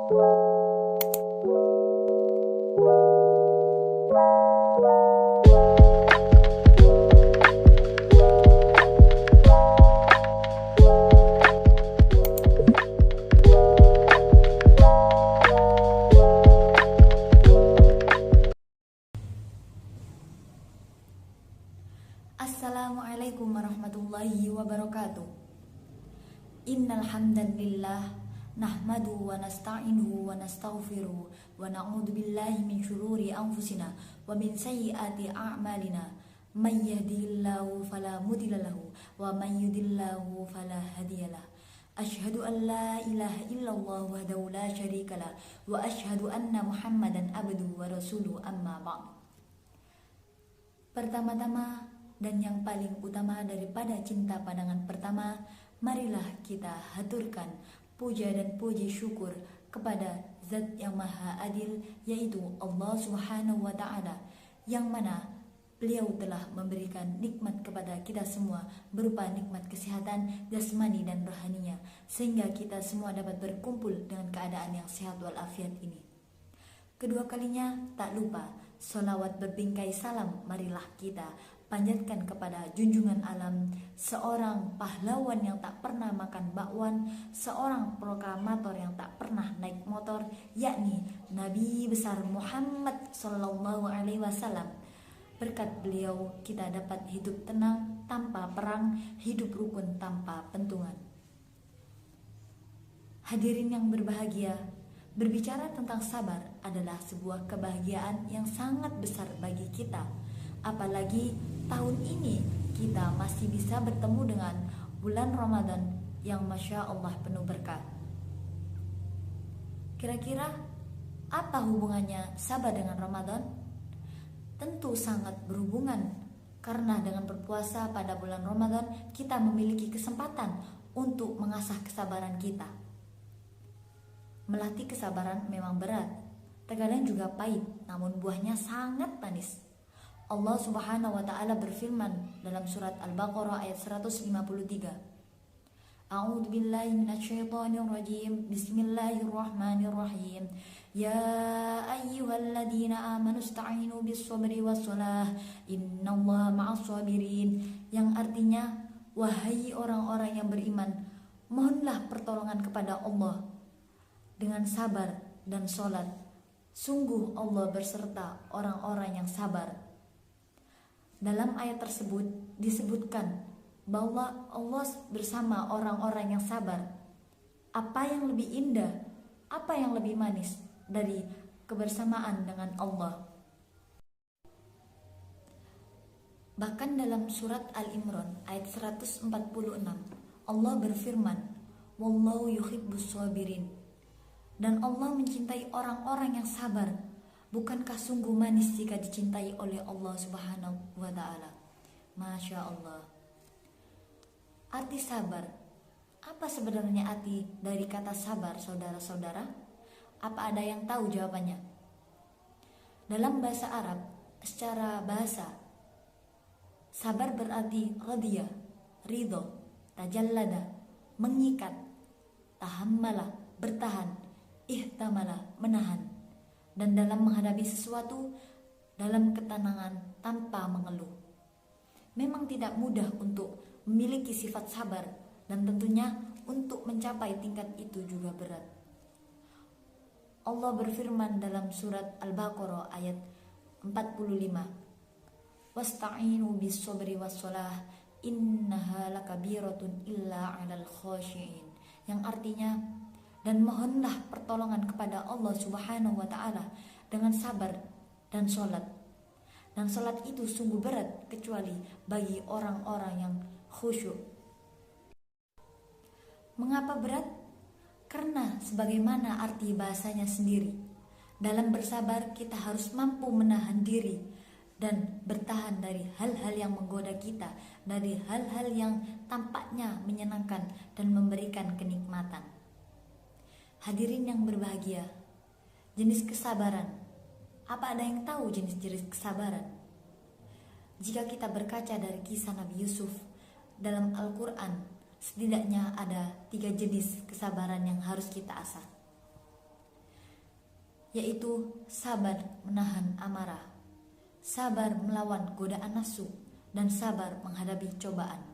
Assalamualaikum warahmatullahi wabarakatuh. Innal hamdalillah nahmadu wa nasta'inuhu wa nastaghfiruh wa na'udzu billahi min syururi anfusina wa min sayyiati a'malina. May yahdihillahu fala mudilla lahu wa may yudlillahu fala hadiyalah. Asyhadu an la ilaha illallah wahdahu la syarikalah wa asyhadu anna Muhammadan abduhu wa rasuluhu, amma ba'd. Pertama-tama dan yang paling utama daripada cinta pandangan pertama, marilah kita haturkan puja dan puji syukur kepada Zat yang Maha Adil, yaitu Allah Subhanahu wa Ta'ala, yang mana Beliau telah memberikan nikmat kepada kita semua berupa nikmat kesehatan jasmani dan rohaninya, sehingga kita semua dapat berkumpul dengan keadaan yang sehat walafiat ini. Kedua kalinya, tak lupa sholawat berbingkai salam marilah kita panjatkan kepada junjungan alam, seorang pahlawan yang tak pernah makan bakwan, seorang proklamator yang tak pernah naik motor, yakni Nabi besar Muhammad Sallallahu Alaihi Wasallam. Berkat beliau kita dapat hidup tenang tanpa perang, hidup rukun tanpa pentungan. Hadirin yang berbahagia, berbicara tentang sabar adalah sebuah kebahagiaan yang sangat besar bagi kita. Apalagi tahun ini kita masih bisa bertemu dengan bulan Ramadan yang Masya Allah penuh berkah. Kira-kira apa hubungannya sabar dengan Ramadan? Tentu sangat berhubungan, karena dengan berpuasa pada bulan Ramadan kita memiliki kesempatan untuk mengasah kesabaran kita. Melatih kesabaran memang berat, terkadang juga pahit, namun buahnya sangat manis. Allah Subhanahu wa Ta'ala berfirman dalam surat Al-Baqarah ayat 153. A'udzu billahi minasyaitonir rajim. Bismillahirrahmanirrahim. Ya ayyuhalladzina amanu ista'inu bis-sabri was-shalah. Innallaha ma'as sabirin. Yang artinya, wahai orang-orang yang beriman, mohonlah pertolongan kepada Allah dengan sabar dan sholat. Sungguh Allah berserta orang-orang yang sabar. Dalam ayat tersebut disebutkan bahwa Allah bersama orang-orang yang sabar. Apa yang lebih indah, apa yang lebih manis dari kebersamaan dengan Allah? Bahkan dalam surat Al-Imran ayat 146, Allah berfirman, Wallahu yuhibbus sabirin. Dan Allah mencintai orang-orang yang sabar. Bukankah sungguh manis jika dicintai oleh Allah Subhanahu wa Ta'ala? Masya Allah. Arti sabar. Apa sebenarnya arti dari kata sabar, saudara-saudara? Apa ada yang tahu jawabannya? Dalam bahasa Arab, secara bahasa, sabar berarti radhiya, ridho, tajallada, mengikat, tahammala, bertahan, ihtamala, menahan. Dan dalam menghadapi sesuatu dalam ketenangan tanpa mengeluh. Memang tidak mudah untuk memiliki sifat sabar, dan tentunya untuk mencapai tingkat itu juga berat. Allah berfirman dalam surat Al-Baqarah ayat 45. Wasta'inu bis-sabri was-shalah innaha lakabiratun illa 'alal khashi'in. Yang artinya, dan mohonlah pertolongan kepada Allah Subhanahu wa Ta'ala dengan sabar dan sholat. Dan sholat itu sungguh berat kecuali bagi orang-orang yang khusyuk. Mengapa berat? Karena sebagaimana arti bahasanya sendiri, dalam bersabar kita harus mampu menahan diri dan bertahan dari hal-hal yang menggoda kita, dari hal-hal yang tampaknya menyenangkan dan memberikan kenikmatan. Hadirin yang berbahagia, jenis kesabaran. Apa ada yang tahu jenis-jenis kesabaran? Jika kita berkaca dari kisah Nabi Yusuf dalam Al-Quran, setidaknya ada 3 jenis kesabaran yang harus kita asah. yaitu sabar menahan amarah, sabar melawan godaan nafsu, dan sabar menghadapi cobaan.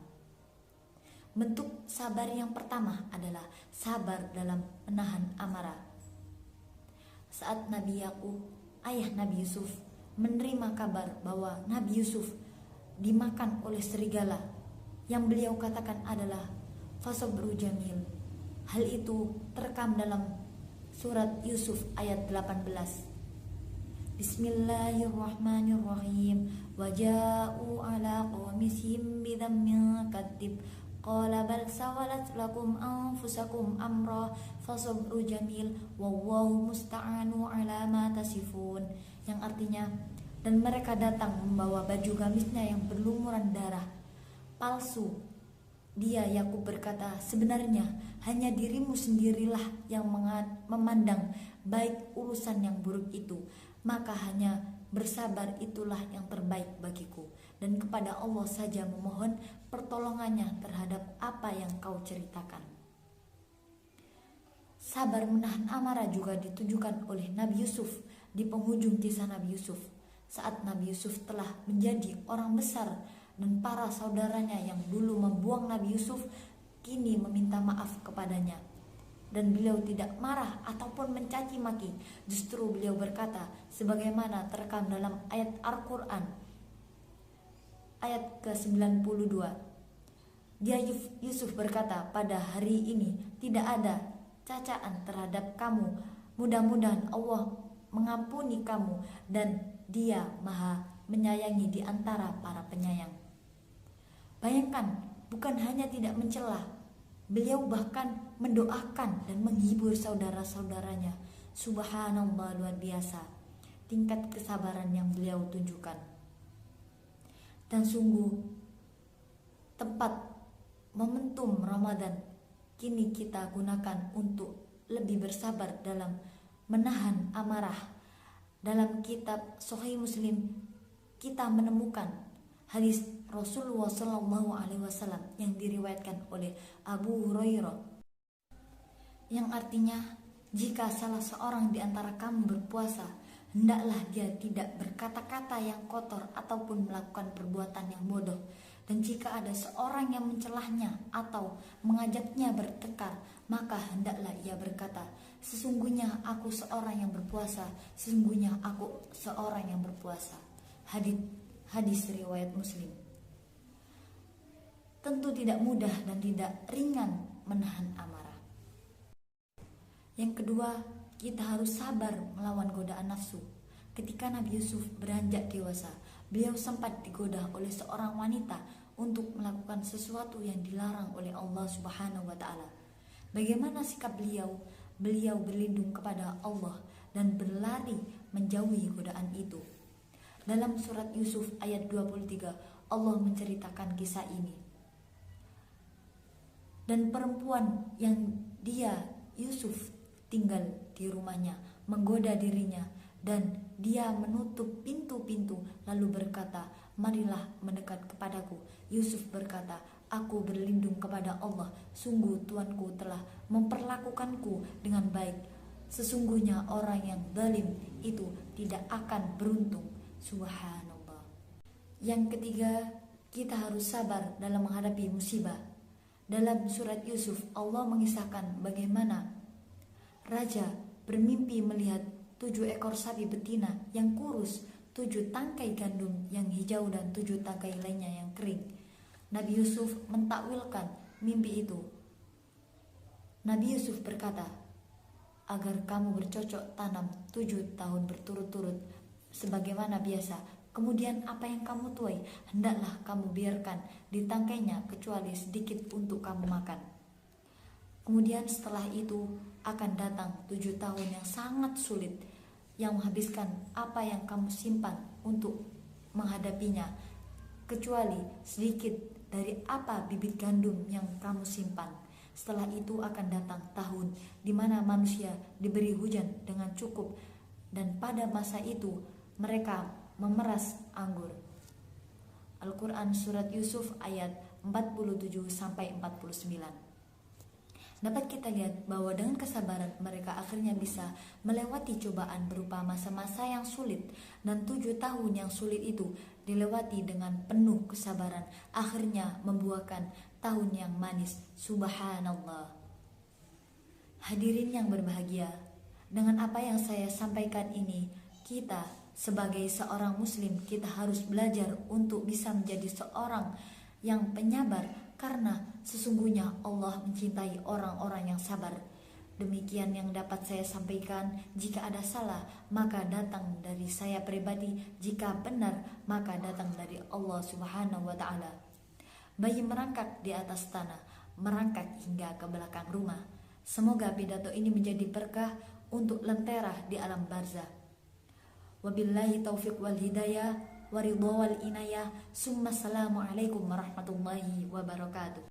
Bentuk sabar yang pertama adalah sabar dalam menahan amarah. Saat Nabi Yakub, ayah Nabi Yusuf, menerima kabar bahwa Nabi Yusuf dimakan oleh serigala, yang beliau katakan adalah fasabru jamil. Hal itu terekam dalam surat Yusuf ayat 18. Bismillahirrahmanirrahim. Waja'u ala qamisihim bidhammin kadib. Qala bal sawalat lakum anfusakum amra fasabru jamil wallahu musta'anu ala ma tasifun. Yang artinya, dan mereka datang membawa baju gamisnya yang berlumuran darah palsu. Dia Yakub berkata, sebenarnya hanya dirimu sendirilah yang memandang baik urusan yang buruk itu, maka hanya bersabar itulah yang terbaik bagiku, dan kepada Allah saja memohon pertolongannya terhadap apa yang kau ceritakan. Sabar menahan amarah juga ditunjukkan oleh Nabi Yusuf di penghujung kisah Nabi Yusuf, saat Nabi Yusuf telah menjadi orang besar dan para saudaranya yang dulu membuang Nabi Yusuf kini meminta maaf kepadanya. Dan beliau tidak marah ataupun mencaci maki, justru beliau berkata sebagaimana terekam dalam ayat Al-Quran ayat ke-92. Dia Yusuf berkata, pada hari ini tidak ada cacaan terhadap kamu, mudah-mudahan Allah mengampuni kamu, dan Dia Maha menyayangi di antara para penyayang. Bayangkan, bukan hanya tidak mencela, beliau bahkan mendoakan dan menghibur saudara-saudaranya. Subhanallah, luar biasa tingkat kesabaran yang beliau tunjukkan. Dan sungguh tepat momentum Ramadan kini kita gunakan untuk lebih bersabar dalam menahan amarah. Dalam kitab Sahih Muslim kita menemukan hadis Rasulullah SAW yang diriwayatkan oleh Abu Hurairah, yang artinya, jika salah seorang di antara kamu berpuasa, hendaklah dia tidak berkata-kata yang kotor ataupun melakukan perbuatan yang bodoh. Dan jika ada seorang yang mencelahnya atau mengajaknya bertengkar, maka hendaklah ia berkata, sesungguhnya aku seorang yang berpuasa, sesungguhnya aku seorang yang berpuasa. Hadis riwayat Muslim. Tentu tidak mudah dan tidak ringan menahan amarah. Yang kedua, kita harus sabar melawan godaan nafsu. Ketika Nabi Yusuf beranjak dewasa, beliau sempat digoda oleh seorang wanita untuk melakukan sesuatu yang dilarang oleh Allah Subhanahu wa Ta'ala. Bagaimana sikap beliau? Beliau berlindung kepada Allah dan berlari menjauhi godaan itu. Dalam surat Yusuf ayat 23, Allah menceritakan kisah ini. Dan perempuan yang dia Yusuf tinggal di rumahnya menggoda dirinya, dan dia menutup pintu-pintu lalu berkata, marilah mendekat kepadaku. Yusuf berkata, aku berlindung kepada Allah, sungguh Tuanku telah memperlakukanku dengan baik. Sesungguhnya orang yang zalim itu tidak akan beruntung. Subhanallah. Yang ketiga, kita harus sabar dalam menghadapi musibah. Dalam surat Yusuf, Allah mengisahkan bagaimana raja bermimpi melihat 7 ekor sapi betina yang kurus, 7 tangkai gandum yang hijau, dan 7 tangkai lainnya yang kering. Nabi Yusuf mentakwilkan mimpi itu. Nabi Yusuf berkata, agar kamu bercocok tanam 7 tahun berturut-turut sebagaimana biasa. Kemudian apa yang kamu tuai, hendaklah kamu biarkan di tangkainya kecuali sedikit untuk kamu makan. Kemudian setelah itu akan datang 7 tahun yang sangat sulit, yang menghabiskan apa yang kamu simpan untuk menghadapinya, kecuali sedikit dari apa bibit gandum yang kamu simpan. Setelah itu akan datang tahun di mana manusia diberi hujan dengan cukup, dan pada masa itu mereka memeras anggur. Al-Quran surat Yusuf ayat 47-49. Dapat kita lihat bahwa dengan kesabaran mereka akhirnya bisa melewati cobaan berupa masa-masa yang sulit, dan 7 tahun yang sulit itu dilewati dengan penuh kesabaran, akhirnya membuahkan tahun yang manis. Subhanallah. Hadirin yang berbahagia, dengan apa yang saya sampaikan ini, kita sebagai seorang muslim, kita harus belajar untuk bisa menjadi seorang yang penyabar, karena sesungguhnya Allah mencintai orang-orang yang sabar. Demikian yang dapat saya sampaikan. Jika ada salah, maka datang dari saya pribadi. Jika benar, maka datang dari Allah Subhanahu wa Ta'ala. Bayi merangkak di atas tanah, merangkak hingga ke belakang rumah. Semoga pidato ini menjadi berkah untuk lentera di alam barzah. Wabillahi taufiq wal hidayah, waridho wal inayah. Summa assalamualaikum warahmatullahi wabarakatuh.